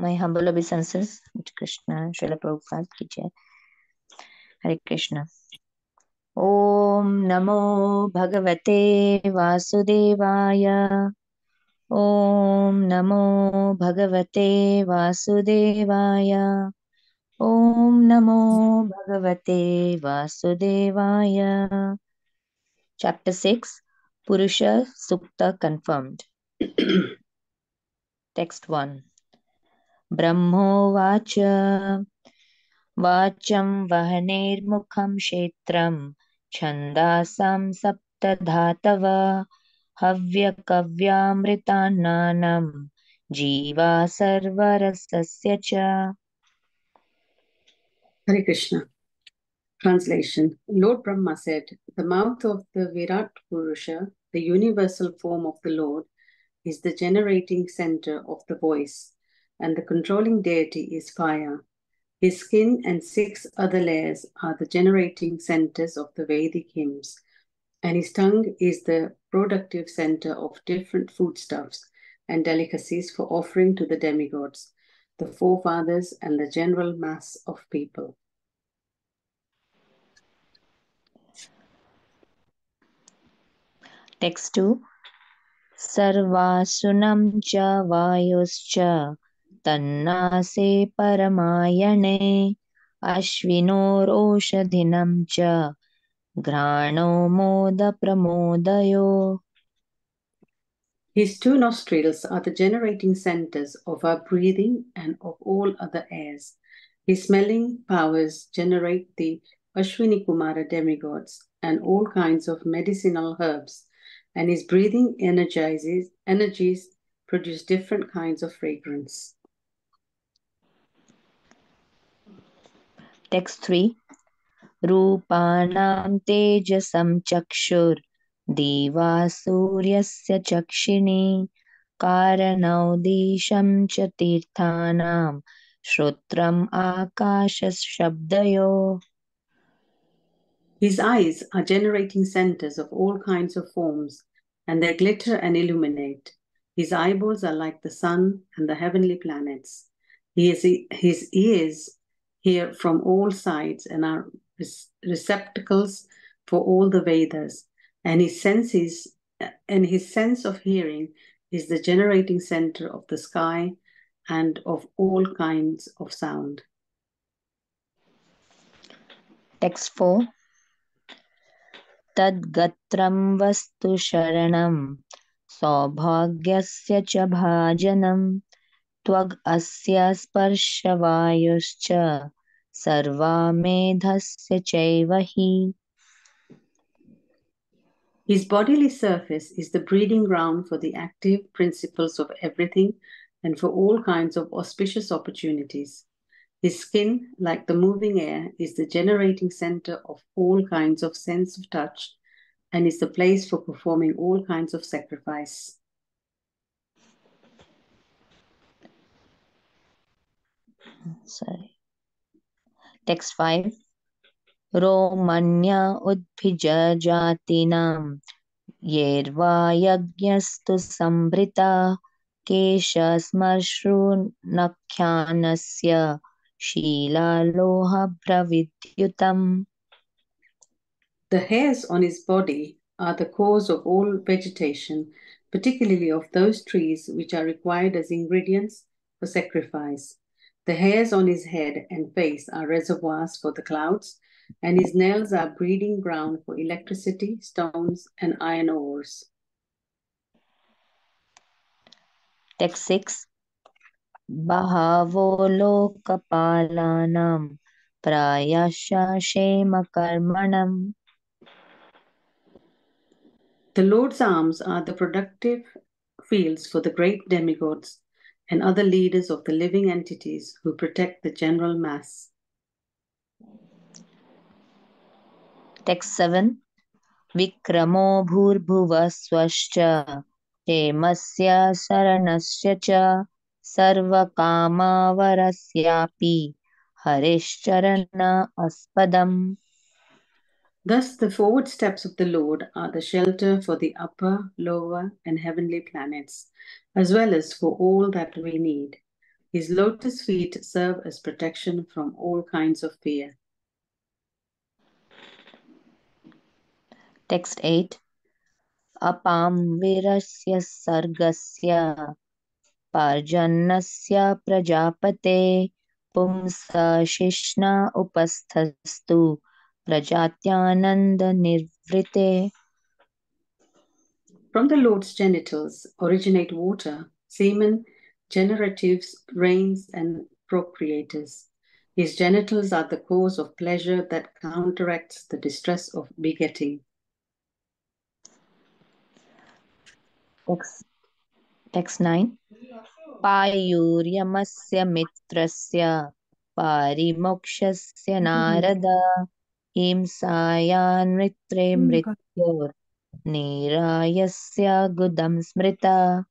My humble obeisances to Krishna, Srila Prabhupada ki jai. Hare Krishna. Om Namo Bhagavate Vasudevaya. Om Namo Bhagavate Vasudevaya. Om Namo Bhagavate Vasudevaya. Chapter 6, Purusha Sukta confirmed. Text 1. Brahmovacha Vacham Vahanirmukham Kshetram Chandasam Saptadhatava Havyakavyamritananam Jiva Sarvarasasya Cha. Hare Krishna. Translation. Lord Brahma said, the mouth of the Virat Purusha, the universal form of the Lord, is the generating center of the voice, and the controlling deity is fire. His skin and 6 other layers are the generating centers of the Vedic hymns, and his tongue is the productive center of different foodstuffs and delicacies for offering to the demigods, the forefathers, and the general mass of people. Text 2. Sarvasunam cha vayuscha tannase paramayane ashvinor oshadhinam cha grano moda pramodayo. His 2 nostrils are the generating centers of our breathing and of all other airs. His smelling powers generate the Ashwini Kumara demigods and all kinds of medicinal herbs, and his breathing energies produce different kinds of fragrance. Text 3. Rupanam tejasam chakshur diva suryasya chakshini karanau cha tirthanam shrutram akashas shabdayo. His eyes are generating centers of all kinds of forms, and they glitter and illuminate. His eyeballs are like the sun and the heavenly planets. His ears hear from all sides and are receptacles for all the Vedas, and his sense of hearing is the generating center of the sky and of all kinds of sound. Text 4. Tadgatram vastu sharanam saubhagyasya cha bhajanam twag asya sparshavayuscha sarva medhasya chaivahi. His bodily surface is the breeding ground for the active principles of everything and for all kinds of auspicious opportunities. His skin, like the moving air, is the generating center of all kinds of sense of touch and is the place for performing all kinds of sacrifice. Text 5. Romanya udbhija jatinam yerva yagyastu sambrita kesha smarshru nakhyanasya shila loha pravidyutam. The hairs on his body are the cause of all vegetation, particularly of those trees which are required as ingredients for sacrifice. The hairs on his head and face are reservoirs for the clouds, and his nails are breeding ground for electricity, stones, and iron ores. Text 6. Bahavo lokapalanam prayasha shema karmanam. The Lord's arms are the productive fields for the great demigods and other leaders of the living entities who protect the general mass. Text 7. Vikramo bhurbhuva swascha shemasya saranasya cha sarva kama varasyapi harishcharana aspadam. Thus, the forward steps of the Lord are the shelter for the upper, lower, and heavenly planets, as well as for all that we need. His lotus feet serve as protection from all kinds of fear. Text 8. Apam virasya sargasya parjannasya prajapate pumsa shishna upasthastu prajatyananda nirvrite. From the Lord's genitals originate water, semen, generatives, rains, and procreators. His genitals are the cause of pleasure that counteracts the distress of begetting. Text 9. Payuryamasya mitrasya parimokshasya narada himsayan mitre mrityor nirayasya gudam smrita.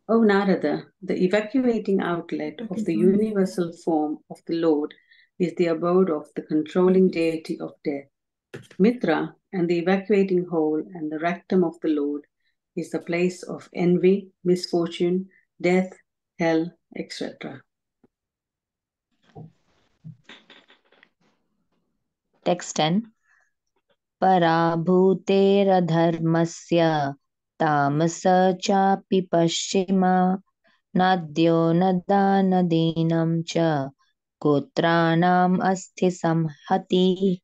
O Narada, the evacuating outlet of the universal form of the Lord is the abode of the controlling deity of death. Mitra and the evacuating hole and the rectum of the Lord is the place of envy, misfortune, death, hell, etc. Text 10. Parabhuteradharmasya tamasa chapi paschima nadyo nadanadinam cha gotranam asti samhati.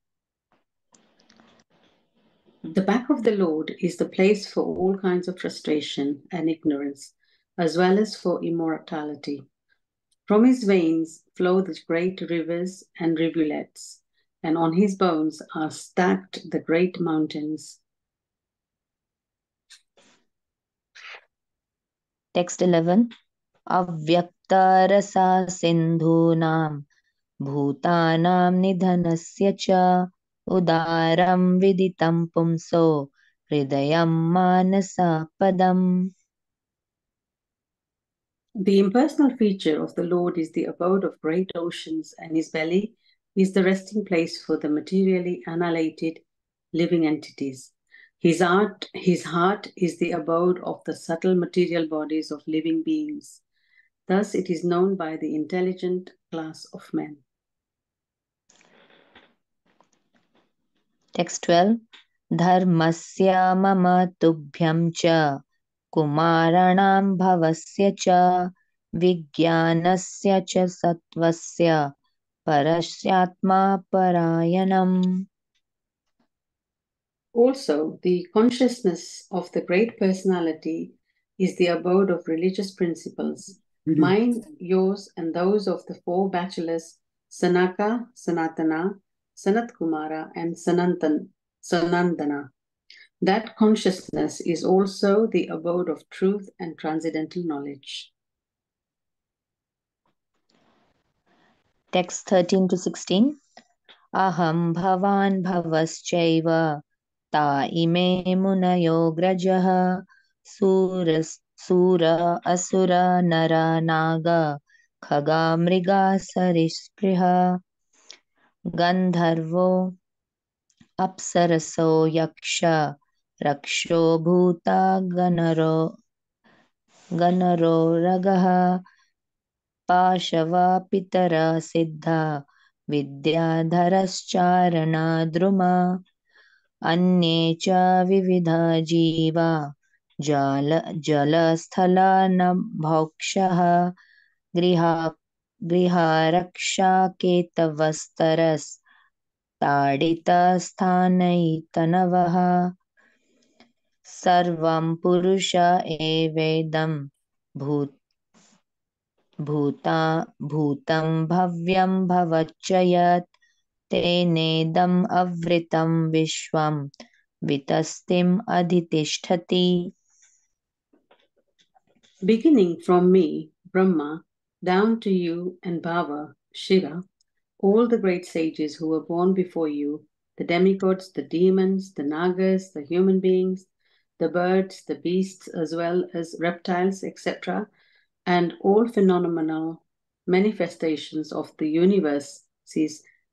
The back of the Lord is the place for all kinds of frustration and ignorance, as well as for immortality. From his veins flow the great rivers and rivulets, and on his bones are stacked the great mountains. Text 11. Avyakta rasa sindhunam bhutanam nidhanasya cha udaram viditam pumso hridayam manasa padam. The impersonal feature of the Lord is the abode of great oceans, and his belly is the resting place for the materially annihilated living entities. His heart is the abode of the subtle material bodies of living beings. Thus it is known by the intelligent class of men. Text 12. Dharmasya mama tubhyam cha kumaranam bhavasya cha vijnanasya cha sattvasya parasyatma parayanam. Also, the consciousness of the great personality is the abode of religious principles. Mine, yours, and those of the four bachelors, Sanaka, Sanatana, Sanat Kumara, and Sanandana. That consciousness is also the abode of truth and transcendental knowledge. Text 13 to 16. Aham bhavan bhavaschaiva ta ime munayo grajah sura asura nara naga khaga mriga sarispriha gandharvo apsaraso yaksha raksho bhuta ganaro ragaha पाशवा पितरा सिद्धा विद्याधरश्चारणा द्रुमा अन्ये च विविधा जीवा जलस्थलानभोक्षः गृहारक्षाकेतवस्तरस्ताडितस्थानैतनवः सर्वं पुरुष एवेदं भूतं भव्यं भवच्च यत् तेनेदम् अवृतं विश्वं वितस्तिम् अधितिष्ठति. Beginning from me, Brahma, down to you and Bhava, Shiva, all the great sages who were born before you, the demigods, the demons, the nagas, the human beings, the birds, the beasts, as well as reptiles, etc., and all phenomenal manifestations of the universe,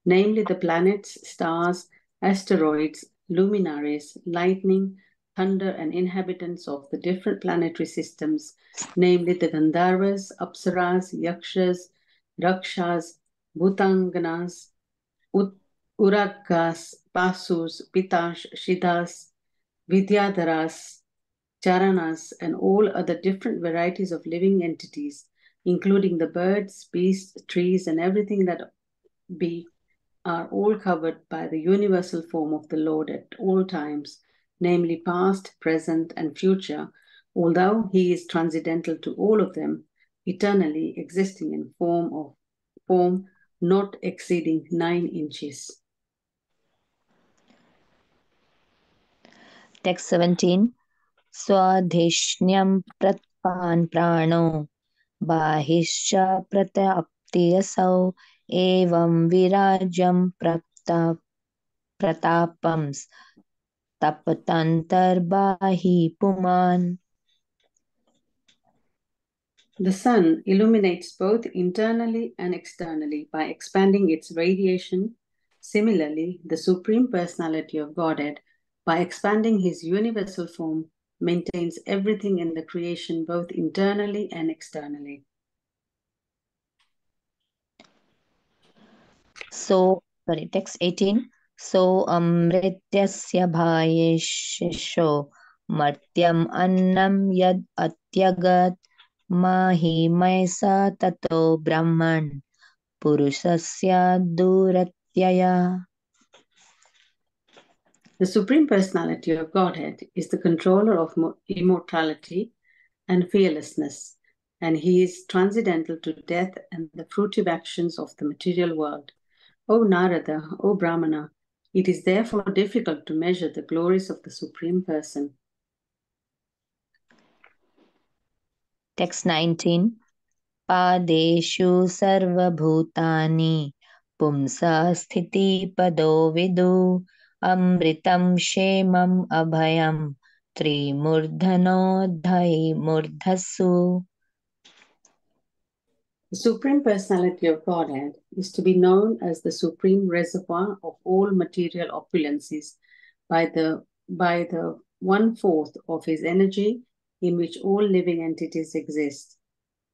namely the planets, stars, asteroids, luminaries, lightning, thunder, and inhabitants of the different planetary systems, namely the Gandharvas, Apsaras, Yakshas, Rakshas, Bhutanganas, Uragas, Pasus, Pitash, Shidas, Vidyadharas, Charanas, and all other different varieties of living entities, including the birds, beasts, trees, and everything that be, are all covered by the universal form of the Lord at all times, namely past, present, and future, although he is transcendental to all of them, eternally existing in form not exceeding 9 inches. Text 17. Swadhishnyam pratpan prano bahishcha prataptiyasau evam virajam pratapams tapatantar bahi puman. The sun illuminates both internally and externally by expanding its radiation. Similarly, the Supreme Personality of Godhead, by expanding his universal form, maintains everything in the creation both internally and externally. Text 18. So amrityasya bhayesho martyam annam yad atyagat mahi maisa tato brahman purusasya duratyaya. The Supreme Personality of Godhead is the controller of immortality and fearlessness, and he is transcendental to death and the fruitive actions of the material world. O Narada, O Brahmana, it is therefore difficult to measure the glories of the Supreme Person. Text 19. Padeshu sarvabhutani pumsa sthiti pado vidu amritam shemam abhayam trimurdhanodhai murdhasu. The Supreme Personality of Godhead is to be known as the supreme reservoir of all material opulences by the 1/4 of his energy in which all living entities exist.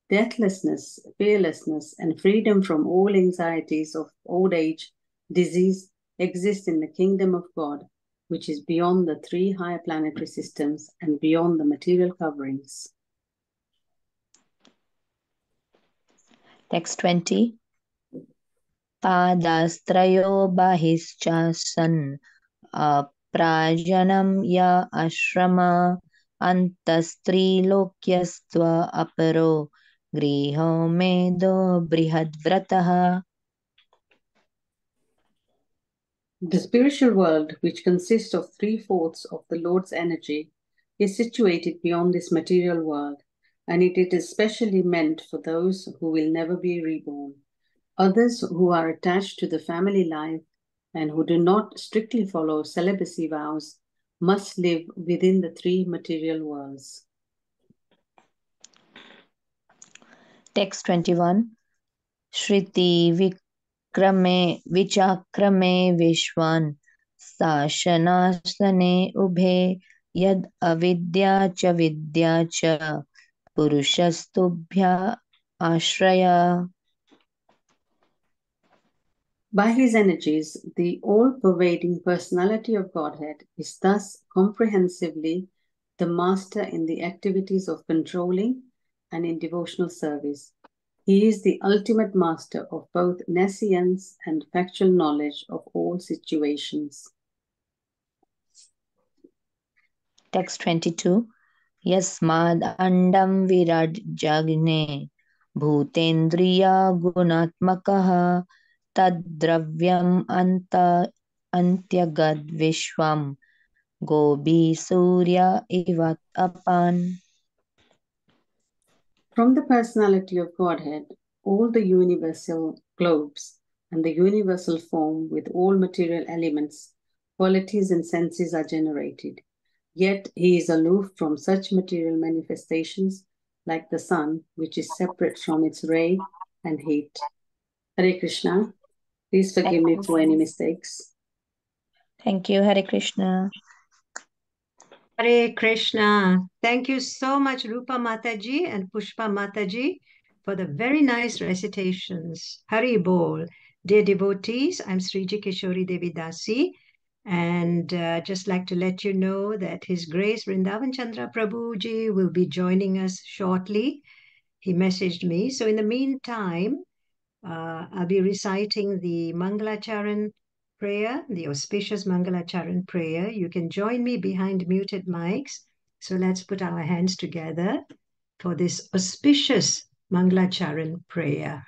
Deathlessness, fearlessness, and freedom from all anxieties of old age, disease exist in the kingdom of God, which is beyond the 3 higher planetary systems and beyond the material coverings. Text 20. Padastrayo bahischasan aprajanam ya ashrama antastrilokyasva aparo griho medo brihadvrataha. The spiritual world, which consists of 3/4 of the Lord's energy, is situated beyond this material world, and it is specially meant for those who will never be reborn. Others who are attached to the family life and who do not strictly follow celibacy vows must live within the 3 material worlds. Text 21. Shriti vichakrame vishwan sashanasane ubhe yad avidya cha vidya cha purushastubhya ashraya. By his energies, the all-pervading personality of Godhead is thus comprehensively the master in the activities of controlling and in devotional service. He is the ultimate master of both nescience and factual knowledge of all situations. Text 22. Yasmad andam viraj bhutendriya gunatmakaha tadravyam antyagad vishwam gobi surya ivat apan. From the personality of Godhead, all the universal globes and the universal form with all material elements, qualities, and senses are generated. Yet he is aloof from such material manifestations like the sun, which is separate from its ray and heat. Hare Krishna. Please forgive me for any mistakes. Thank you, Hare Krishna. Hare Krishna. Thank you so much, Rupa Mataji and Pushpa Mataji, for the very nice recitations. Hari Bol. Dear devotees, I'm Sriji Kishori Devi Dasi, and just like to let you know that His Grace Vrindavan Chandra Prabhuji will be joining us shortly. He messaged me. So in the meantime, I'll be reciting the Mangalacharan prayer, the auspicious Mangalacharan prayer. You can join me behind muted mics. So let's put our hands together for this auspicious Mangalacharan prayer.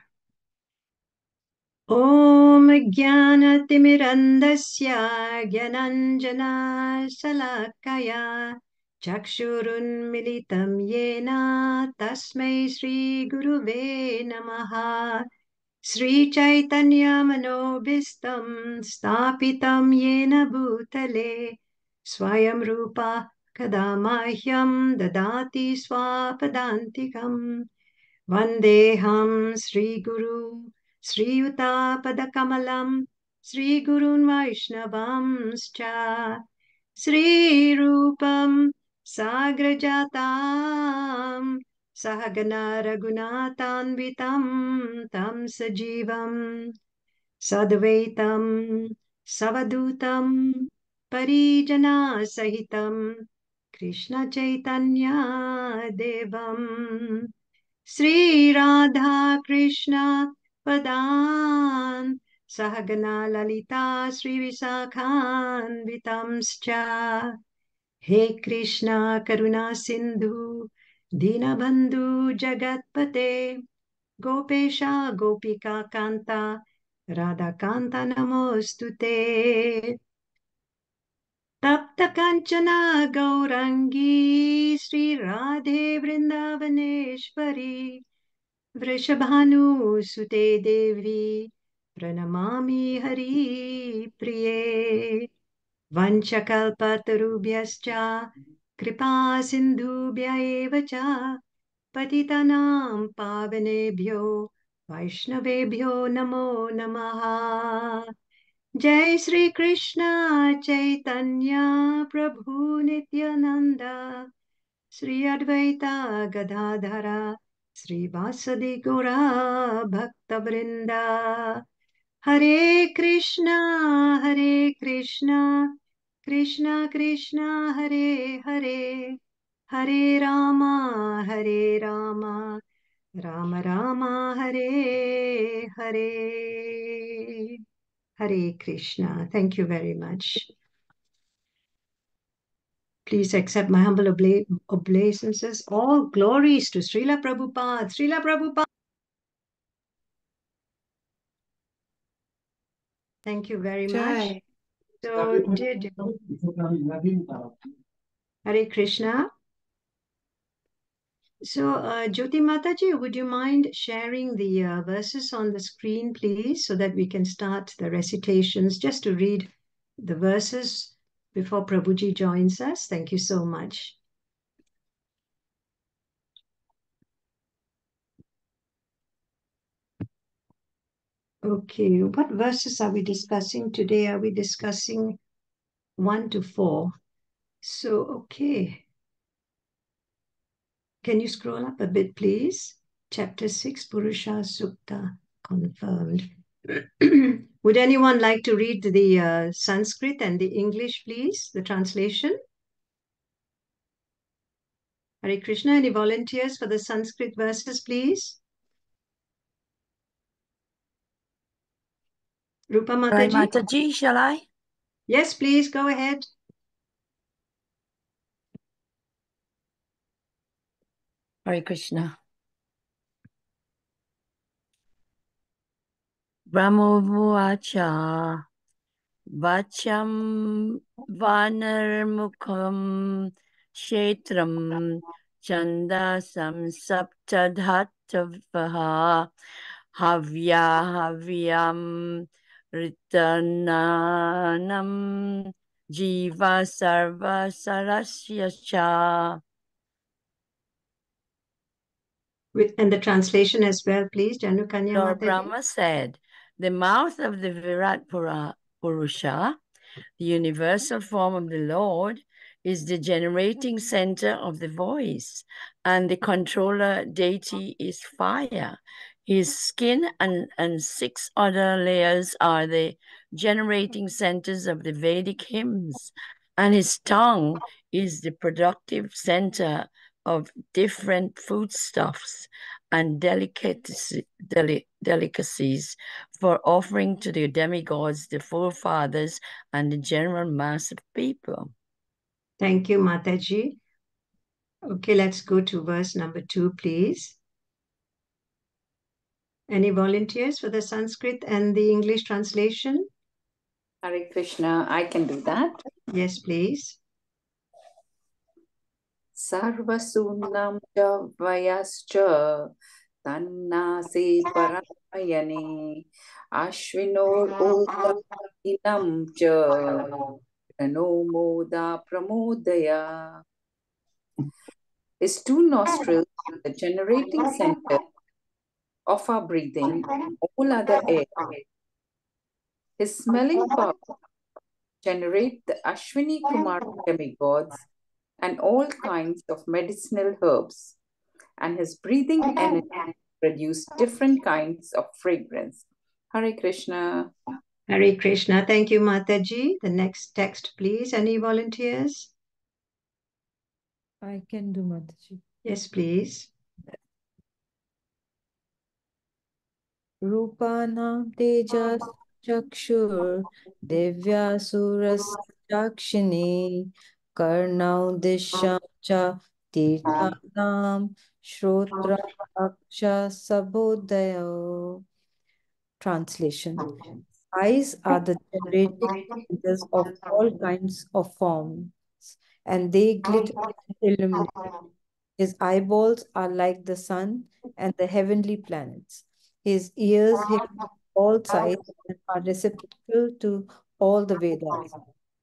Om Jnanatimirandasya Jnananjana Salakaya Chakshurunmilitam Yena Tasmai Sri Guruve Namaha Sri Chaitanya Manobhistam Stapitam Yena Bhutale Swayam Rupa Kadamahyam Dadati Swapadantikam Vandeham Sri Guru Sri Yuta Padakamalam Sri Gurun Vaishnavamscha Sri Rupam Sagrajatam Sahagana Raghunathanvitam Tam Sajivam Sadvaitam Savadutam Parijana Sahitam Krishna Chaitanya Devam Sri Radha Krishna Padan Sahagana Lalita Sri Visakhan Vitamscha He Krishna Karuna Sindhu Dinabandhu Jagatpate Gopesha Gopika Kanta Radha Kanta Namostute Tapta Kanchana Gaurangi Sri Radhe Vrindavaneshwari Vrishabhanu Sute Devi Pranamami Hari Priye Vanchakalpatarubhyascha Kripa Sindhubhya eva cha Patitanam Pavanebhyo Vaishnavebhyo Namo Namaha Jai Sri Krishna Chaitanya Prabhu Nityananda Sri Advaita Gadadhara Sri Vasadi Gora Bhakta Vrinda Hare Krishna Krishna Krishna Hare Hare Hare Rama Rama Rama Hare Hare Hare Krishna. Thank you very much. Please accept my humble obeisances. All glories to Srila Prabhupada. Srila Prabhupada. Thank you very much. So, Hare Krishna. So, Jyoti Mataji, would you mind sharing the verses on the screen, please, so that we can start the recitations, just to read the verses before Prabhuji joins us? Thank you so much. Okay, what verses are we discussing today? Are we discussing 1 to 4? So, okay. Can you scroll up a bit, please? Chapter 6, Purusha Sukta, confirmed. Would anyone like to read the Sanskrit and the English, please? The translation? Hare Krishna, any volunteers for the Sanskrit verses, please? Rupa Mataji? Right, Mataji, shall I? Yes, please, go ahead. Hare Krishna. Brahmovacha Vacham Vanarmukham Kshetram Chandasam Saptadhatavaha Havyam Ritananam Jiva Sarva Sarasya. And the translation as well, please, Janukanya Lord Mataji. Brahma said, the mouth of the Virat Purusha, the universal form of the Lord, is the generating center of the voice, and the controller deity is fire. His skin and 6 other layers are the generating centers of the Vedic hymns, and his tongue is the productive center of different foodstuffs and delicacies for offering to the demigods, the forefathers, and the general mass of people. Thank you, Mataji. Okay, let's go to verse number 2, please. Any volunteers for the Sanskrit and the English translation? Hare Krishna, I can do that. Yes, please. Sarvasunnam cha vayascha tannase parayane ashvinor inam cha prano moda pramodaya. His 2 nostrils, the generating center of our breathing, all other air. His smelling power generate the Ashwini Kumar demigods and all kinds of medicinal herbs, and his breathing energy produce different kinds of fragrance. Hare Krishna. Hare Krishna. Thank you, Mataji. The next text, please. Any volunteers? I can do, Mataji. Yes, please. Rupanam tejas chakshur divyasuras chakshini karnau disham cha tirthanam shrotra aksha sabodaya. Translation. Eyes are the generating centers of all kinds of forms, and they glitter and illuminate. His eyeballs are like the sun and the heavenly planets. His ears hear all sides and are receptacle to all the Vedas.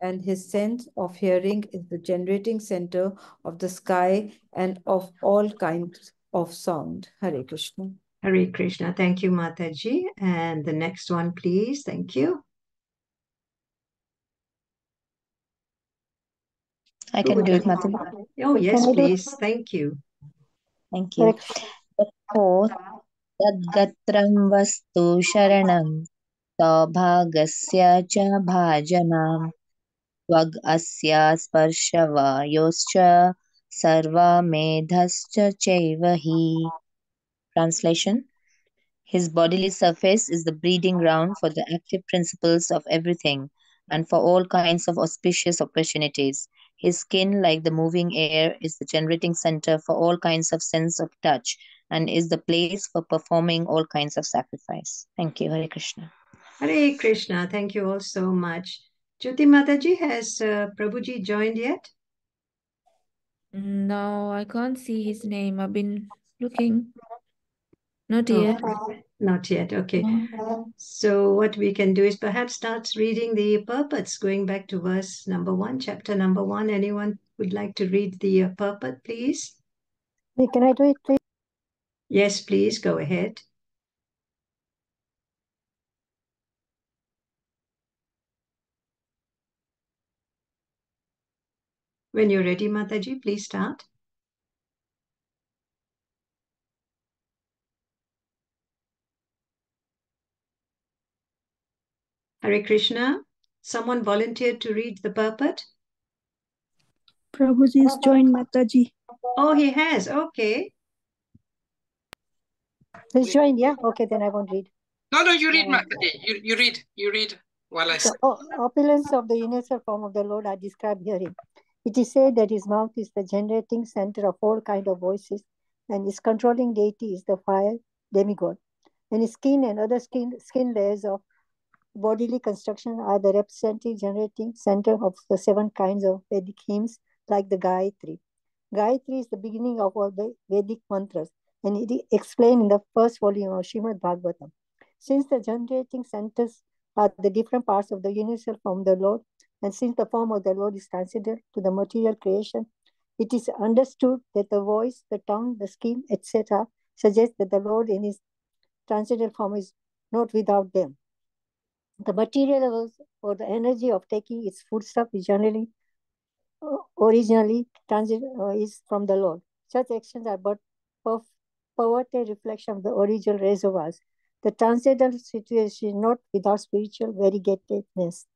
And his sense of hearing is the generating center of the sky and of all kinds of sound. Hare Krishna. Hare Krishna. Thank you, Mataji. And the next one, please. Thank you. I can do it, Mataji. Oh, yes, please. Thank you. Thank you. The fourth, Tadgatram Vastu Sharanam Saubhagasya cha Bhajanam Tvag Asya Sparshava Sarva Medhascha Chaivahi. Translation. His bodily surface is the breeding ground for the active principles of everything and for all kinds of auspicious opportunities. His skin, like the moving air, is the generating center for all kinds of sense of touch and is the place for performing all kinds of sacrifice. Thank you, Hare Krishna. Hare Krishna. Thank you all so much. Jyoti Mataji, has Prabhuji joined yet? No, I can't see his name. I've been looking. Not Oh, yet. not yet. Okay. So what we can do is perhaps start reading the purports, going back to verse number 1, chapter number 1. Anyone would like to read the purport, please? Can I do it, please? Yes, please, go ahead. When you're ready, Mataji, please start. Hare Krishna. Someone volunteered to read the purport? Prabhuji is joined, Mataji. Oh, he has. Okay. He's joined, yeah? Okay, then I won't read. No, you read, Mataji. You read while I say. The opulence of the universal form of the Lord are described herein. It is said that his mouth is the generating center of all kinds of voices, and his controlling deity is the fire demigod. And his skin and other skin layers of bodily construction are the representative generating center of the 7 kinds of Vedic hymns, like the Gayatri. Gayatri is the beginning of all the Vedic mantras, and it is explained in the first volume of Srimad Bhagavatam. Since the generating centers are the different parts of the universal form of the Lord, and since the form of the Lord is considered to the material creation, it is understood that the voice, the tongue, the skin, etc., suggest that the Lord in his transcendental form is not without them. The material or the energy of taking its foodstuff is generally originally is from the Lord. Such actions are but perverted reflection of the original reservoirs. The transcendental situation is not without spiritual variegatedness.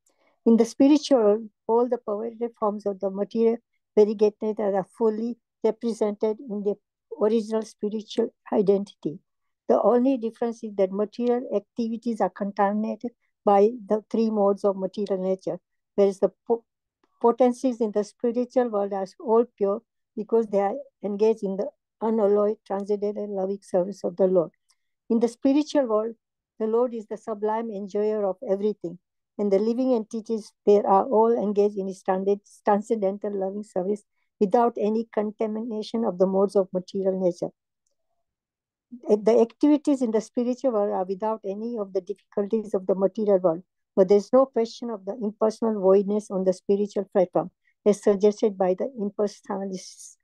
In the spiritual world, all the perverted forms of the material variegated are fully represented in the original spiritual identity. The only difference is that material activities are contaminated by the three modes of material nature, whereas the potencies in the spiritual world are all pure because they are engaged in the unalloyed, transcendental, loving service of the Lord. In the spiritual world, the Lord is the sublime enjoyer of everything, and the living entities there are all engaged in his transcendental loving service without any contamination of the modes of material nature. The activities in the spiritual world are without any of the difficulties of the material world, but there is no question of the impersonal voidness on the spiritual platform, as suggested by the impersonalists.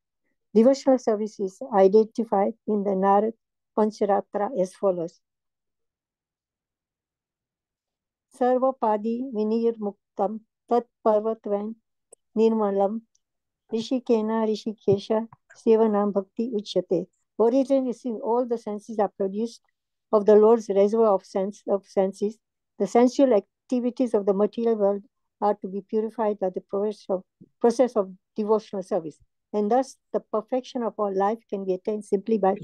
Devotional service is identified in the Narad Pancharatra as follows. Sarvapadi vinir muktam tat parvatvan nirmalam rishikena rishikesha sevanam bhakti uchyate. Origin is in all the senses are produced of the Lord's reservoir of senses. The sensual activities of the material world are to be purified by the process of devotional service. And thus, the perfection of our life can be attained simply by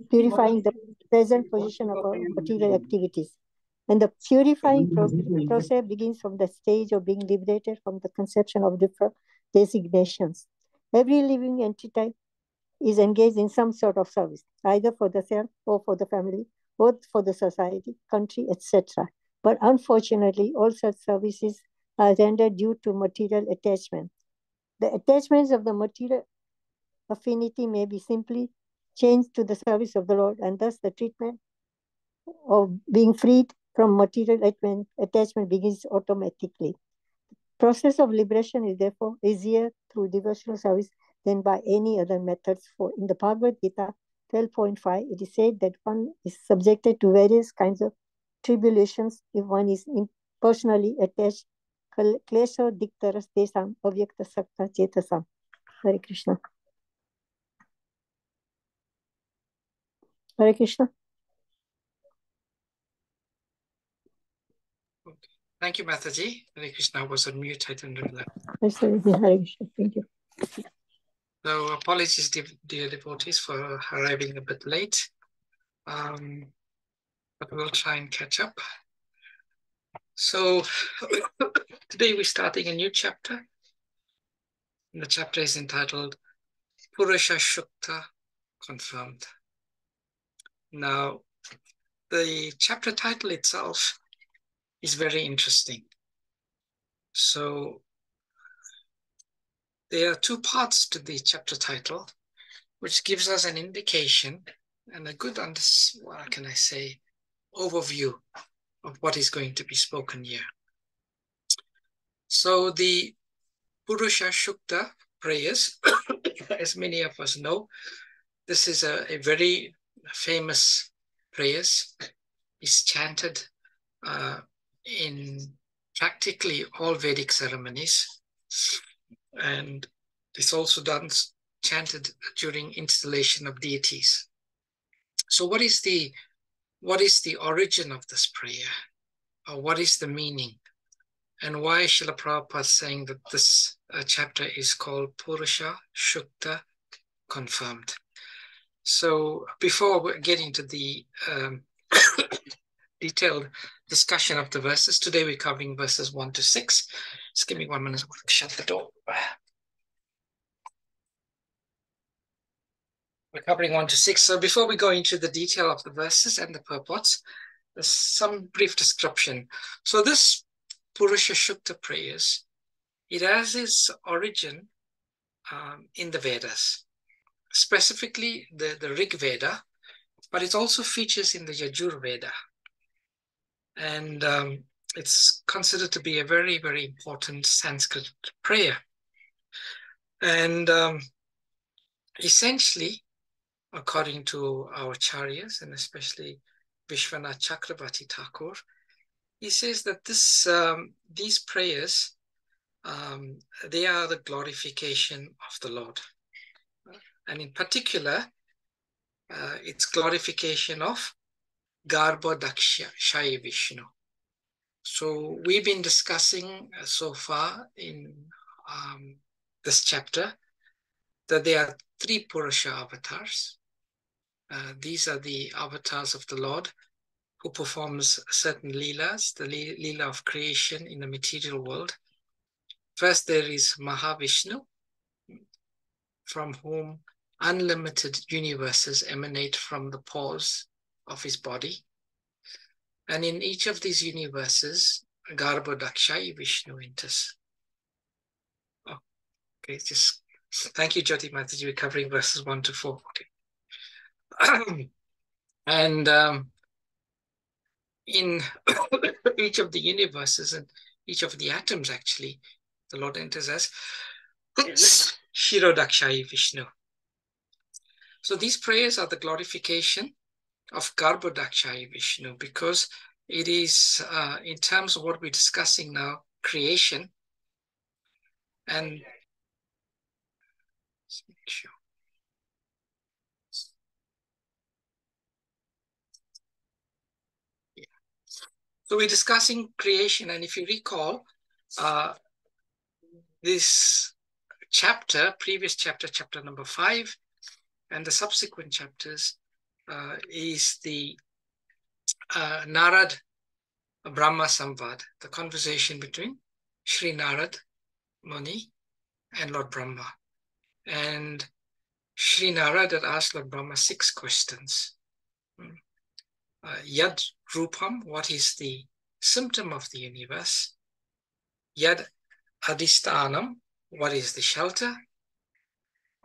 purifying the present position of our material activities. And the purifying process begins from the stage of being liberated from the conception of different designations. Every living entity is engaged in some sort of service, either for the self or for the family, or for the society, country, etc. But unfortunately, all such services are rendered due to material attachment. The attachments of the material affinity may be simply changed to the service of the Lord, and thus the treatment of being freed from material attachment begins automatically. Process of liberation is therefore easier through devotional service than by any other methods. For in the Bhagavad Gita 12.5, it is said that one is subjected to various kinds of tribulations if one is personally attached. Klesha diktaras tesam avyakta sakta chetasam. Hare Krishna. Hare Krishna. Okay. Thank you, Mataji. Hare Krishna was on mute. I didn't know that. Hare Krishna. Thank you. So apologies, dear devotees, for arriving a bit late. But we'll try and catch up. So today we're starting a new chapter. And the chapter is entitled Purusha Shukta Confirmed. Now, the chapter title itself is very interesting. So there are two parts to the chapter title, which gives us an indication and a good, what can I say, overview of what is going to be spoken here. So the Purusha Shukta prayers, as many of us know, this is a very famous prayers. It's chanted in practically all Vedic ceremonies, and it's also chanted during installation of deities. So what is the origin of this prayer? Or what is the meaning? And why is Srila Prabhupada saying that this chapter is called Purusha Shukta Confirmed? So before we get into the detailed discussion of the verses, today we're covering verses 1 to 6. Just give me 1 minute, I'll shut the door. We're covering 1 to 6. So before we go into the detail of the verses and the purports, there's some brief description. So this Purusha Shukta prayers, it has its origin in the Vedas, specifically the Rig Veda, but it also features in the Yajur Veda. And it's considered to be a very, very important Sanskrit prayer. And essentially, according to our Acharyas, and especially Vishwanath Chakravarti Thakur, he says that these prayers they are the glorification of the Lord. And in particular, it's glorification of Garbhodakshayi Vishnu. So we've been discussing so far in this chapter that there are 3 Purusha avatars. These are the avatars of the Lord who performs certain leelas, the leela of creation in the material world. First, there is Mahavishnu, from whom unlimited universes emanate from the pores of his body. And in each of these universes, Garbhodakshayi Vishnu enters. Okay, just thank you, Jyoti Mataji. We're covering verses 1 to 4. Okay. And in each of the universes and each of the atoms, actually, the Lord enters as Shirodakshayi Vishnu. So these prayers are the glorification of Garbhodakshayi Vishnu, because it is, in terms of what we're discussing now, creation. And let's make sure. Yeah. So we're discussing creation, and if you recall, this chapter, previous chapter, chapter number 5, and the subsequent chapters is the Narad Brahma Samvad, the conversation between Sri Narad Muni and Lord Brahma. And Sri Narad had asked Lord Brahma 6 questions. Yad Rupam, what is the symptom of the universe? Yad Adhisthanam, what is the shelter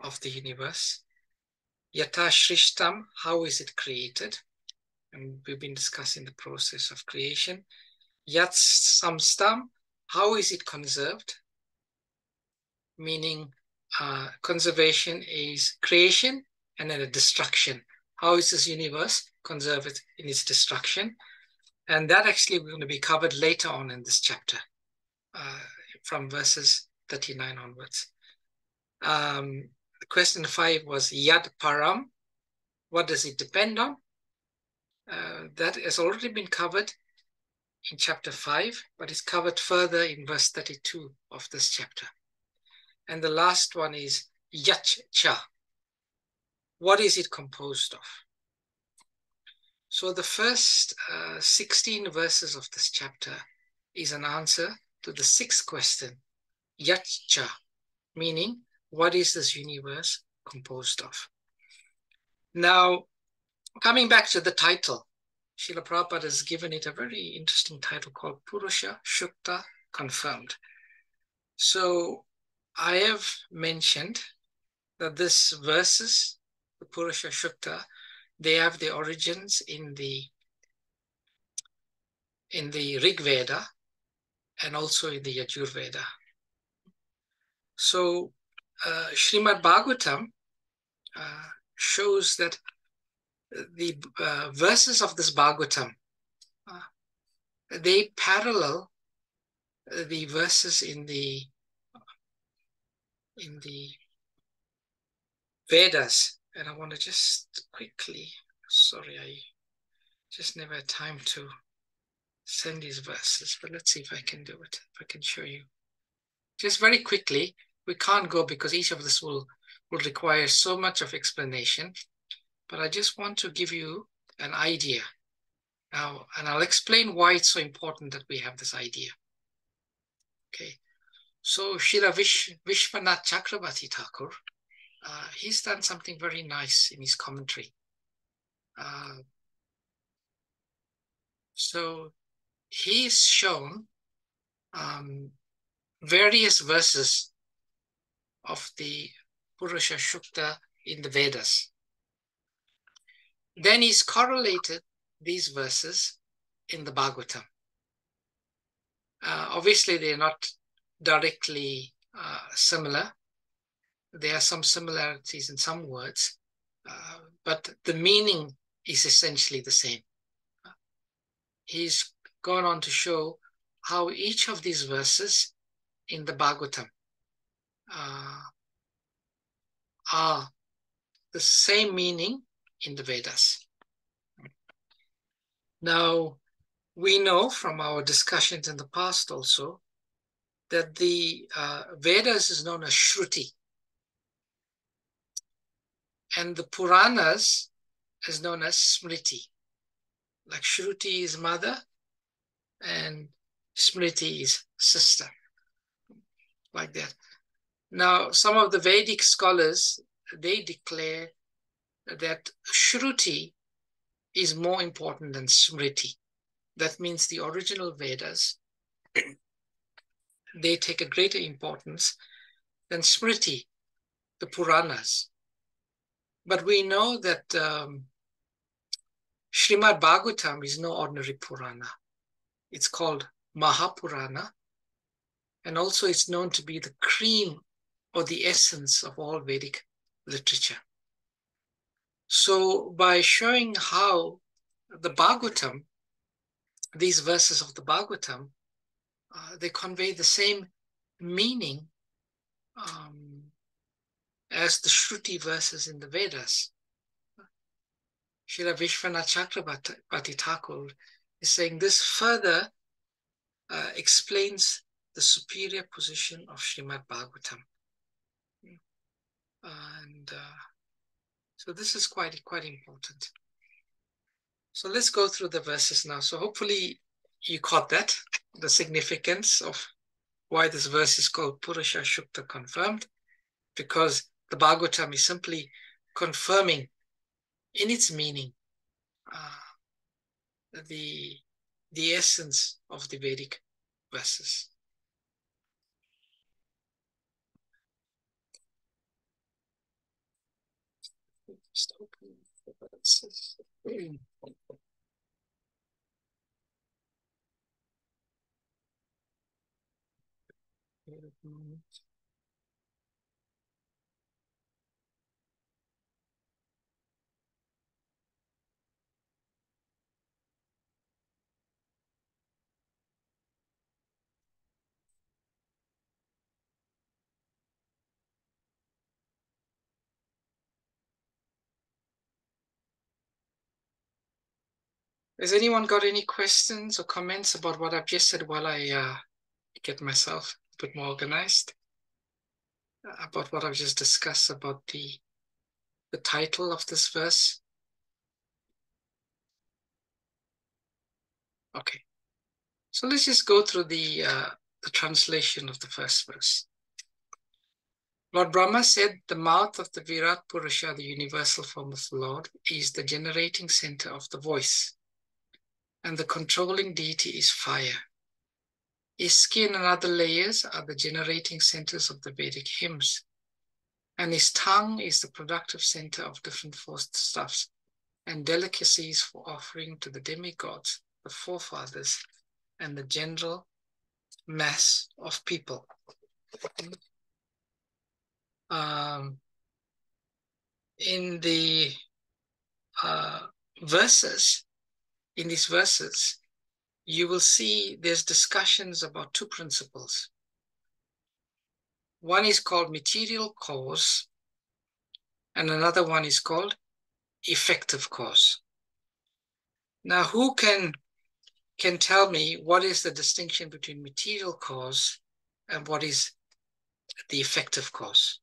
of the universe? Yata Shrishtam, how is it created? And we've been discussing the process of creation. Yat Samstam, how is it conserved? Meaning conservation is creation and then a destruction. How is this universe conserved in its destruction? And that actually we're going to be covered later on in this chapter, from verses 39 onwards. Question 5 was Yad Param. What does it depend on? That has already been covered in chapter 5, but it's covered further in verse 32 of this chapter. And the last one is Yach Cha. What is it composed of? So the first 16 verses of this chapter is an answer to the 6th question, Yach Cha, meaning what is this universe composed of? Now, coming back to the title, Srila Prabhupada has given it a very interesting title called Purusha Shukta Confirmed. So I have mentioned that these verses, the Purusha Shukta, they have their origins in the Rig Veda and also in the Yajur Veda. So Srimad Bhagavatam shows that the verses of this Bhagavatam, they parallel the verses in the Vedas. And I want to just quickly, sorry, I just never had time to send these verses, but let's see if I can do it, if I can show you. Just very quickly, we can't go because each of this will require so much of explanation, but I just want to give you an idea now, and I'll explain why it's so important that we have this idea. Okay, so Shira Vishwanath Chakravarti Thakur, he's done something very nice in his commentary. So he's shown various verses of the Purusha Shukta in the Vedas. Then he's correlated these verses in the Bhagavatam. Obviously, they're not directly similar. There are some similarities in some words, but the meaning is essentially the same. He's gone on to show how each of these verses in the Bhagavatam are the same meaning in the Vedas. Now, we know from our discussions in the past also that the Vedas is known as Shruti, and the Puranas is known as Smriti. Like Shruti is mother and Smriti is sister, like that. Now, some of the Vedic scholars, they declare that Shruti is more important than Smriti. That means the original Vedas, they take a greater importance than Smriti, the Puranas. But we know that Srimad Bhagavatam is no ordinary Purana. It's called Mahapurana, and also it's known to be the cream or the essence of all Vedic literature. So by showing how the Bhagavatam, these verses of the Bhagavatam, they convey the same meaning as the Shruti verses in the Vedas. Srila Vishwanath Chakravarti Thakur is saying this further explains the superior position of Srimad Bhagavatam. And so this is quite important. So let's go through the verses now. So hopefully you caught that, the significance of why this verse is called Purusha Shukta confirmed, because the Bhagavatam is simply confirming in its meaning the essence of the Vedic verses. Just open the verses. Has anyone got any questions or comments about what I've just said while I get myself a bit more organized? About what I've just discussed about the title of this verse? Okay. So let's just go through the translation of the first verse. Lord Brahma said, the mouth of the Virat Purusha, the universal form of the Lord, is the generating center of the voice, and the controlling deity is fire. His skin and other layers are the generating centers of the Vedic hymns, and his tongue is the productive center of different foodstuffs and delicacies for offering to the demigods, the forefathers, and the general mass of people. In the in these verses, you will see there's discussions about two principles. One is called material cause, and another one is called effective cause. Now, who can tell me what is the distinction between material cause and what is the effective cause?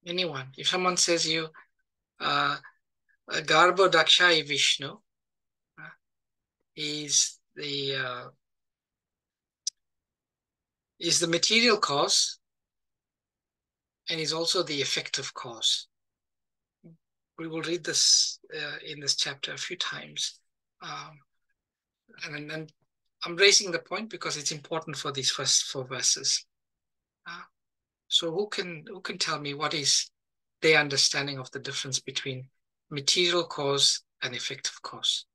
Anyone? If someone says you, Garbo Dakshai Vishnu is the material cause and is also the effective cause. We will read this in this chapter a few times. And then I'm raising the point because it's important for these first four verses. So who can tell me what is their understanding of the difference between material cause and effective cause?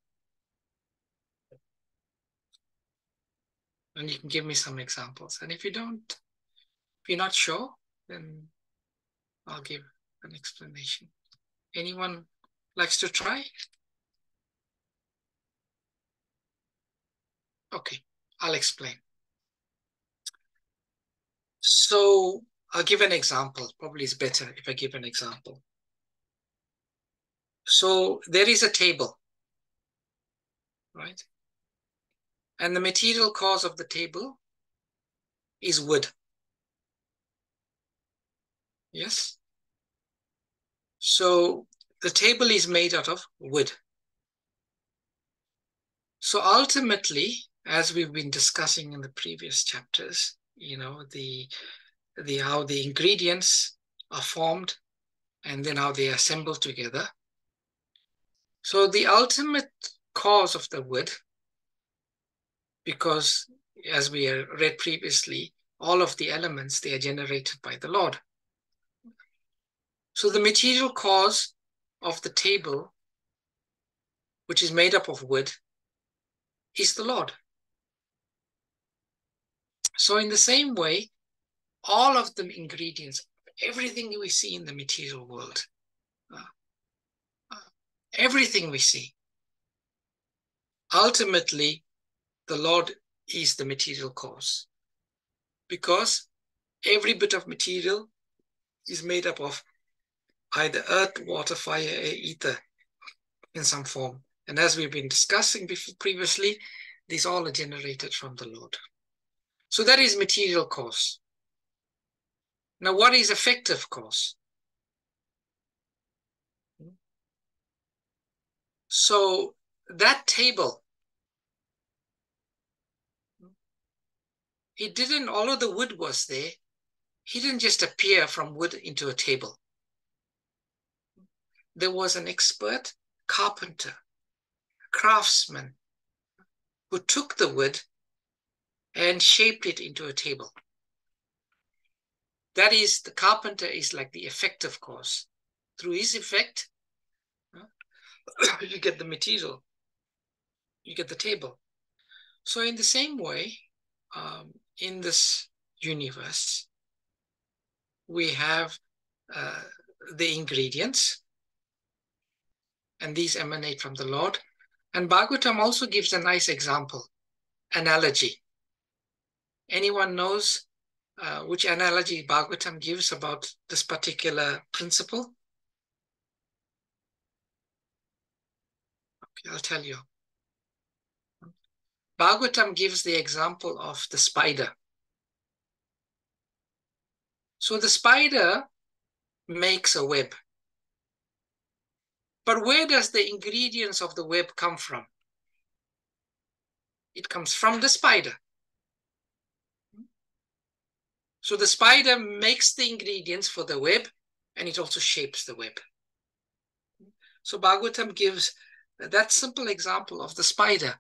And you can give me some examples. And if you're not sure, then I'll give an explanation. Anyone likes to try? Okay, I'll explain. So I'll give an example. Probably it's better if I give an example. So there is a table, right? And the material cause of the table is wood. Yes? So the table is made out of wood. So ultimately, as we've been discussing in the previous chapters, you know, how the ingredients are formed and then how they assemble together. So the ultimate cause of the wood, because as we read previously, all of the elements, they are generated by the Lord. So the material cause of the table, which is made up of wood, is the Lord. So in the same way, all of the ingredients, everything we see in the material world, everything we see, ultimately, the Lord is the material cause. Because every bit of material is made up of either earth, water, fire, air, ether in some form. And as we've been discussing previously, these all are generated from the Lord. So that is material cause. Now, what is effective cause? So that table, it didn't, although the wood was there, he didn't just appear from wood into a table. There was an expert carpenter, craftsman, who took the wood and shaped it into a table. That is, the carpenter is like the effective cause. Through his effect, you get the material, you get the table. So in the same way, in this universe, we have the ingredients, and these emanate from the Lord. And Bhagavatam also gives a nice example, analogy. Anyone knows which analogy Bhagavatam gives about this particular principle? Okay, I'll tell you. Bhagavatam gives the example of the spider. So the spider makes a web. But where does the ingredients of the web come from? It comes from the spider. So the spider makes the ingredients for the web, and it also shapes the web. So Bhagavatam gives that simple example of the spider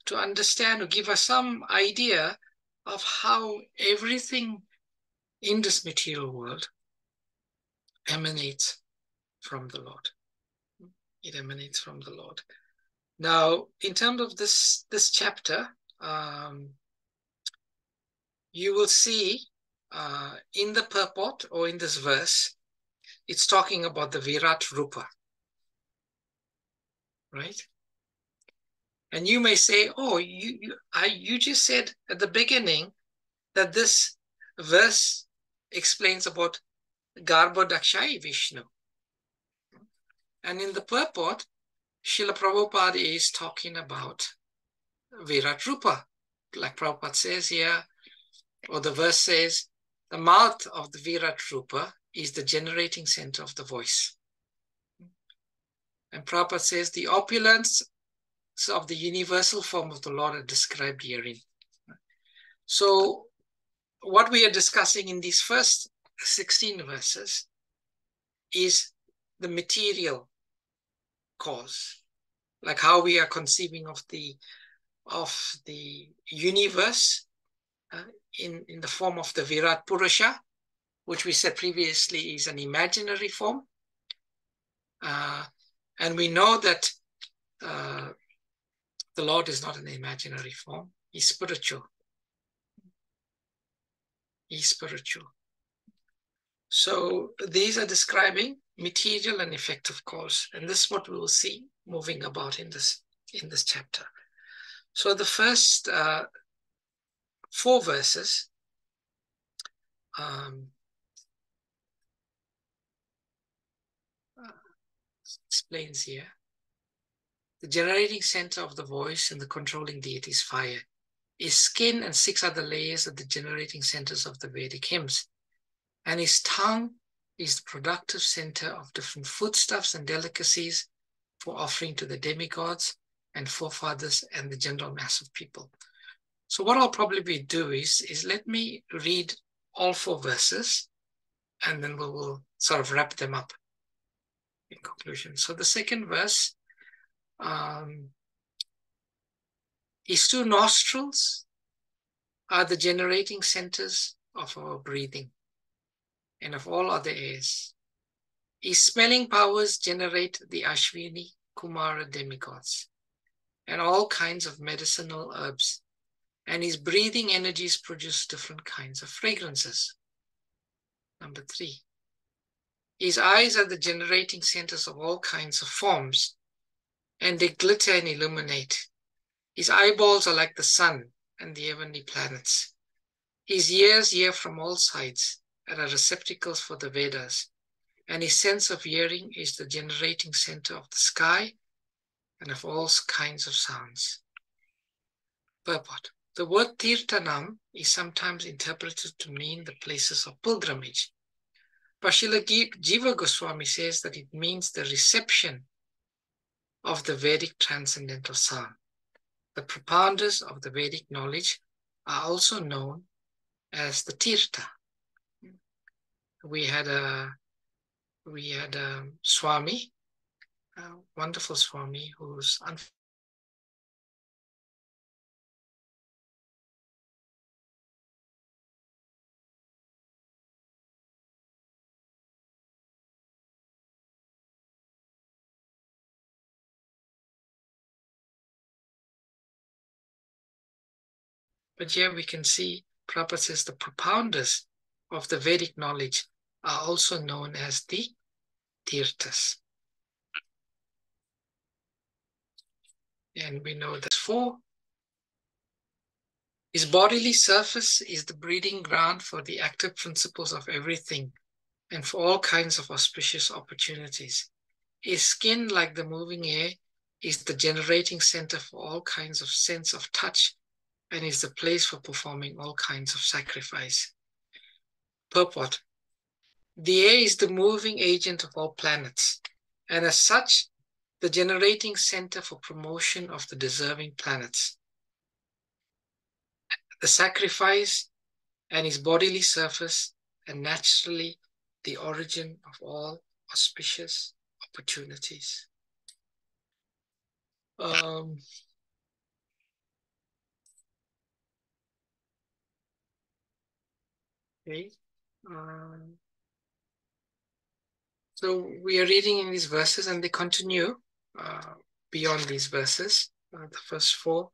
to understand or give us some idea of how everything in this material world emanates from the Lord. It emanates from the Lord. Now, in terms of this chapter, you will see in the purport or in this verse, it's talking about the Virat Rupa, right? And you may say, oh, you just said at the beginning that this verse explains about Garbhodakshai Vishnu. And in the purport, Srila Prabhupada is talking about Virat Rupa. Like Prabhupada says here, or the verse says, the mouth of the Virat Rupa is the generating center of the voice. And Prabhupada says, the opulence of the universal form of the Lord are described herein. So what we are discussing in these first 16 verses is the material cause, like how we are conceiving of the universe in the form of the Virat Purusha, which we said previously is an imaginary form. And we know that the Lord is not an imaginary form. He's spiritual. He's spiritual. So these are describing material and effective cause. And this is what we will see moving about in this chapter. So the first 4 verses explains here. The generating center of the voice and the controlling deity is fire. His skin and 6 other layers are the generating centers of the Vedic hymns. And his tongue is the productive center of different foodstuffs and delicacies for offering to the demigods and forefathers and the general mass of people. So what I'll probably do is let me read all 4 verses, and then we will sort of wrap them up in conclusion. So the second verse, his 2 nostrils are the generating centers of our breathing and of all other airs. His smelling powers generate the Ashwini Kumara demigods and all kinds of medicinal herbs, and his breathing energies produce different kinds of fragrances. Number 3, his eyes are the generating centers of all kinds of forms, and they glitter and illuminate. His eyeballs are like the sun and the heavenly planets. His ears hear from all sides and are receptacles for the Vedas, and his sense of hearing is the generating center of the sky and of all kinds of sounds. Purport. The word Tirthanam is sometimes interpreted to mean the places of pilgrimage. But Srila Jiva Goswami says that it means the reception of the Vedic transcendental sound. The propounders of the Vedic knowledge are also known as the Tirtha. We had a Swami, a wonderful Swami, who's but here we can see Prabhupada says the propounders of the Vedic knowledge are also known as the Tirthas. And we know that 4. His bodily surface is the breeding ground for the active principles of everything and for all kinds of auspicious opportunities. His skin, like the moving air, is the generating center for all kinds of sense of touch and is the place for performing all kinds of sacrifice. Purport. The air is the moving agent of all planets, and as such, the generating center for promotion of the deserving planets. The sacrifice and his bodily surface, and naturally the origin of all auspicious opportunities. Okay. So we are reading in these verses, and they continue beyond these verses. The first 4.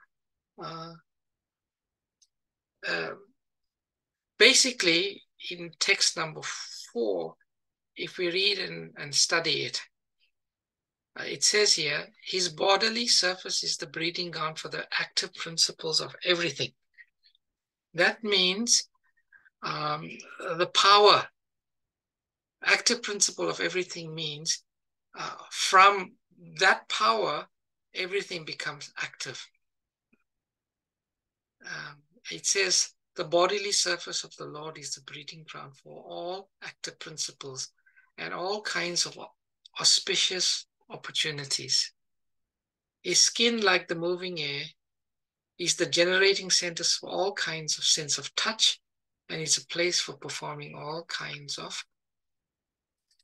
Basically, in text number 4, if we read and study it, it says here, his bodily surface is the breeding ground for the active principles of everything. That means the power, active principle of everything means from that power, everything becomes active. It says, the bodily surface of the Lord is the breeding ground for all active principles and all kinds of auspicious opportunities. His skin, like the moving air, is the generating centers for all kinds of sense of touch and is a place for performing all kinds of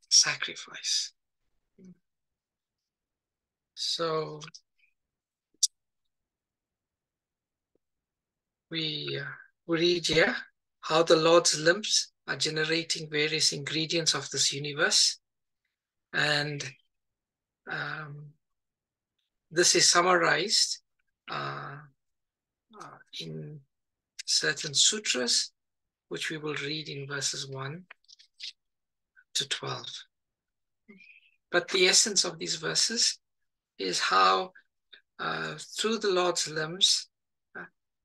sacrifice. So we read here how the Lord's limbs are generating various ingredients of this universe, and this is summarized in certain sutras, which we will read in verses 1 to 12. But the essence of these verses is how through the Lord's limbs,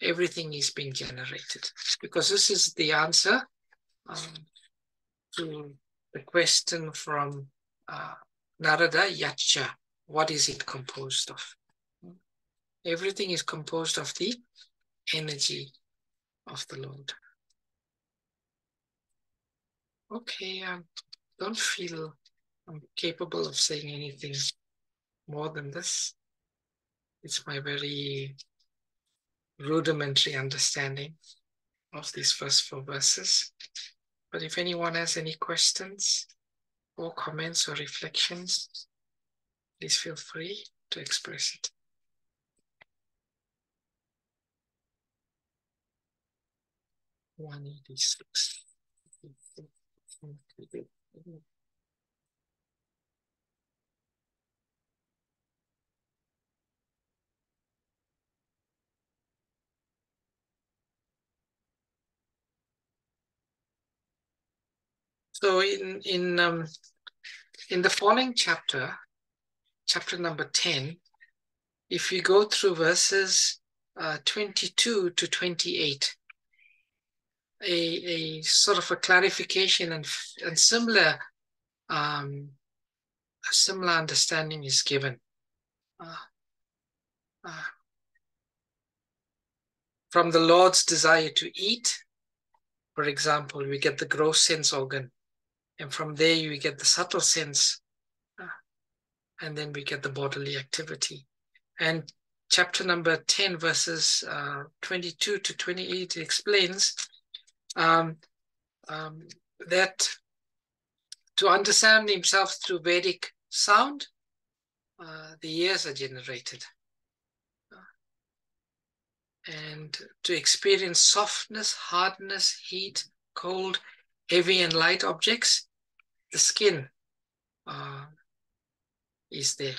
everything is being generated. Because this is the answer to the question from Narada Yacha. What is it composed of? Everything is composed of the energy of the Lord. Okay, I don't feel I'm capable of saying anything more than this. It's my very rudimentary understanding of these first 4 verses. But if anyone has any questions or comments or reflections, please feel free to express it. (186). So in the following chapter, chapter number 10, if you go through verses 22 to 28, a sort of a clarification and similar understanding is given. From the Lord's desire to eat, for example, we get the gross sense organ, and from there you get the subtle sense, and then we get the bodily activity. And chapter number 10, verses 22 to 28 explains that to understand himself through Vedic sound, the ears are generated. And to experience softness, hardness, heat, cold, heavy and light objects, the skin is there.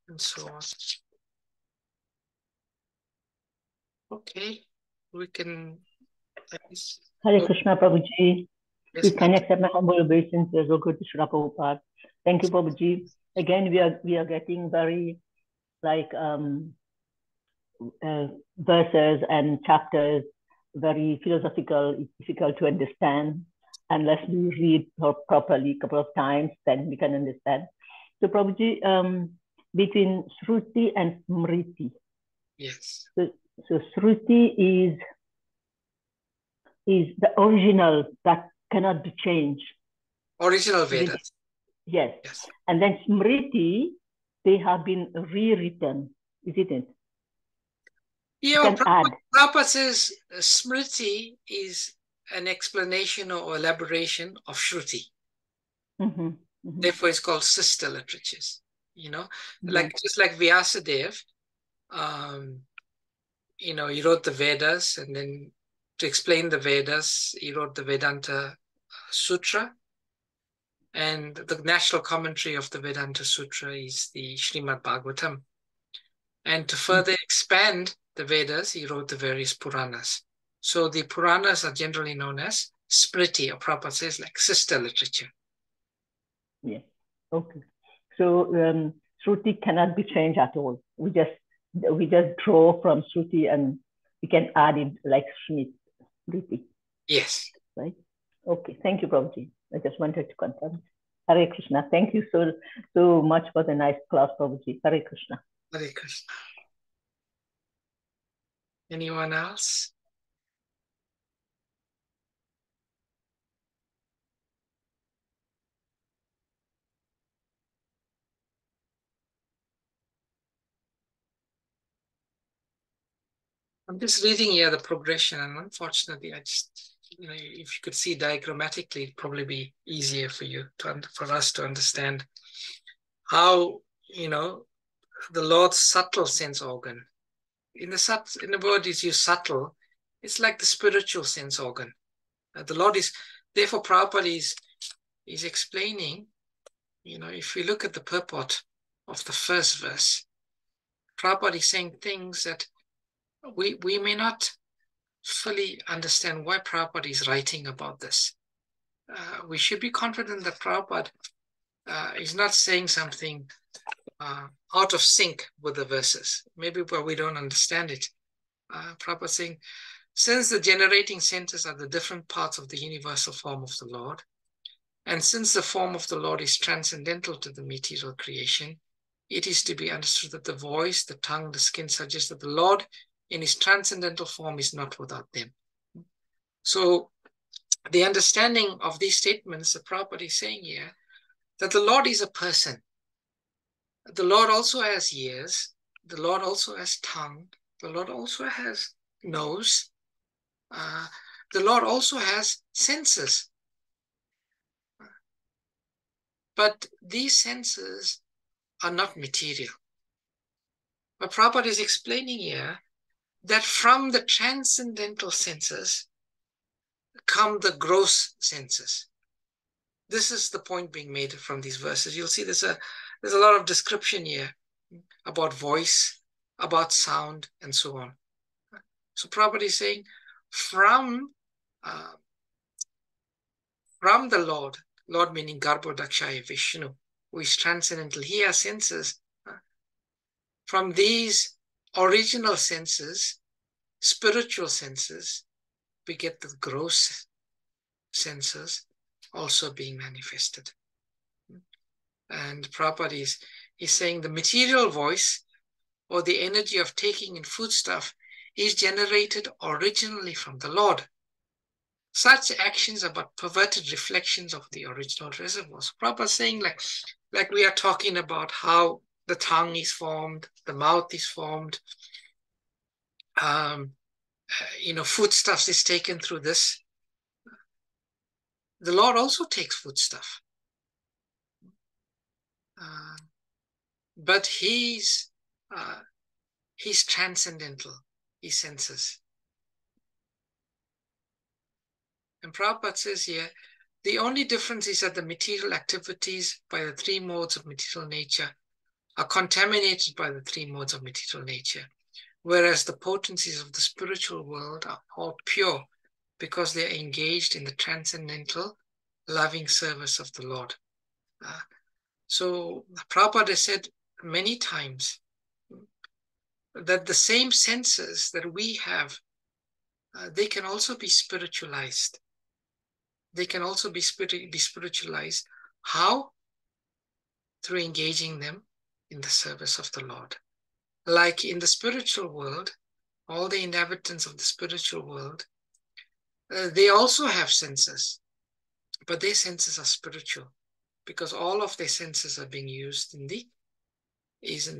And so on. Okay, we can... Hare Krishna, Prabhuji. Yes, Please can accept my humble obeisances, O good Srila Prabhupada. Thank you, Prabhuji. Again, we are getting very verses and chapters, very philosophical, difficult to understand. Unless we read properly a couple of times, then we can understand. So, Prabhuji, between Shruti and Smriti. Yes. So Shruti is the original that cannot be changed. Original Vedas. Yes. And then Smriti, they have been rewritten, isn't it? Yeah, Prabhupada says Smriti is an explanation or elaboration of Shruti. Therefore, it's called sister literatures. You know, just like Vyasadeva, you know, he wrote the Vedas, and then to explain the Vedas, he wrote the Vedanta Sutra. And the national commentary of the Vedanta Sutra is the Srimad Bhagavatam. And to further expand the Vedas, he wrote the various Puranas. So the Puranas are generally known as Smriti, or Prabhupada says, like sister literature. Yeah. Okay. So Shruti cannot be changed at all. We just draw from Shruti and we can add it like Smriti. Yes. Right. Okay. Thank you, Prabhuji. I just wanted to confirm. Hare Krishna. Thank you so much for the nice class, Prabhuji. Hare Krishna. Hare Krishna. Anyone else? I'm just reading here the progression, and unfortunately, I just, you know, if you could see diagrammatically, it'd probably be easier for you for us to understand how, you know, the Lord's subtle sense organ. In the word is used subtle. It's like the spiritual sense organ. The Lord is, therefore, Prabhupada is explaining, you know, if we look at the purport of the first verse, Prabhupada is saying things that we may not fully understand why Prabhupada is writing about this. We should be confident that Prabhupada is not saying something out of sync with the verses. Maybe we don't understand it. Prabhupada saying, since the generating centers are the different parts of the universal form of the Lord, and since the form of the Lord is transcendental to the material creation, it is to be understood that the voice, the tongue, the skin suggest that the Lord in his transcendental form is not without them. So the understanding of these statements, the Prabhupada is saying here, that the Lord is a person. The Lord also has ears. The Lord also has tongue. The Lord also has nose. The Lord also has senses. But these senses are not material. But Prabhupada is explaining here that from the transcendental senses come the gross senses. This is the point being made from these verses. You'll see there's a lot of description here about voice, about sound, and so on. So Prabhupada is saying from the Lord meaning Garbhodakshaya Vishnu, who is transcendental, he has senses. From these original senses, spiritual senses, we get the gross senses also being manifested. And Prabhupada is saying the material voice, or the energy of taking in foodstuff, is generated originally from the Lord. Such actions are but perverted reflections of the original reservoirs. Prabhupada is saying like we are talking about how the tongue is formed, the mouth is formed, foodstuffs is taken through this. The Lord also takes foodstuff. But he's transcendental, he senses. And Prabhupada says here, the only difference is that the material activities by the three modes of material nature are contaminated by the three modes of material nature, whereas the potencies of the spiritual world are all pure because they are engaged in the transcendental, loving service of the Lord. So Prabhupada has said many times that the same senses that we have, they can also be spiritualized. They can also be spiritualized. How? Through engaging them in the service of the Lord. Like in the spiritual world, all the inhabitants of the spiritual world, they also have senses, but their senses are spiritual because all of their senses are being used in the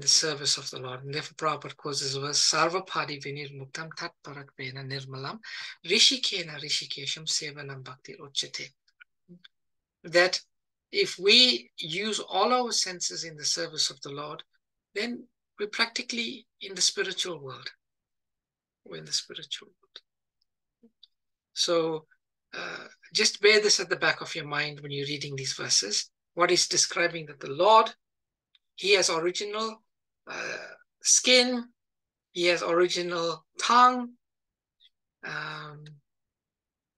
service of the Lord. And therefore Prabhupada quotes this verse, Sarvapadi vinir muktam tat parakvena nirmalam rishikena rishikesham sevanam bhakti uchate. That if we use all our senses in the service of the Lord, then we're practically in the spiritual world. We're in the spiritual world. So just bear this at the back of your mind when you're reading these verses. What is describing that the Lord, he has original skin, he has original tongue,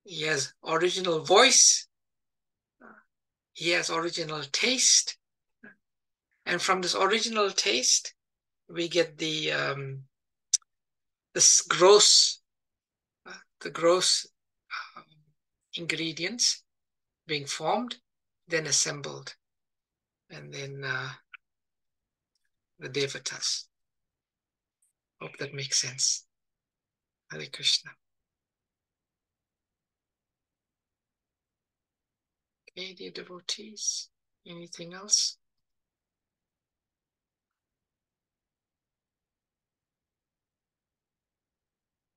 he has original voice, he has original taste, and from this original taste, we get the gross ingredients being formed, then assembled, and then the devatas. Hope that makes sense. Hare Krishna. Okay, dear devotees, anything else?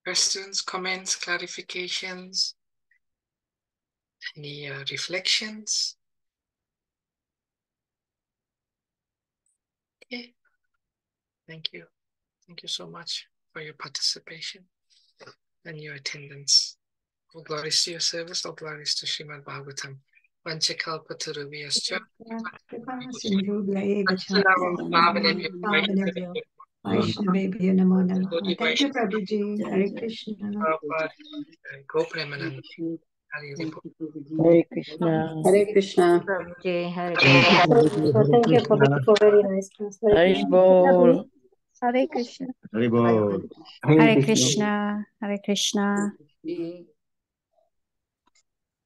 Questions, comments, clarifications? Any reflections? Okay. Thank you. Thank you so much for your participation and your attendance. All glories to your service, all glories to Srimad Bhagavatam. Vanchakalpa Taruviyascha. Vaishnavebhyo namo namaha. Thank you, Prabhuji. Hare Krishna. Go Premanand. Thank you, Prabhuji. Hare Krishna. Hare Krishna. Prabhuji, Hare So thank you, Prabhuji, for very nice class. Hare Bol. Hare Krishna. Hare Bol. Hare Hare Hare Krishna. Krishna. Hare Krishna. Krishna.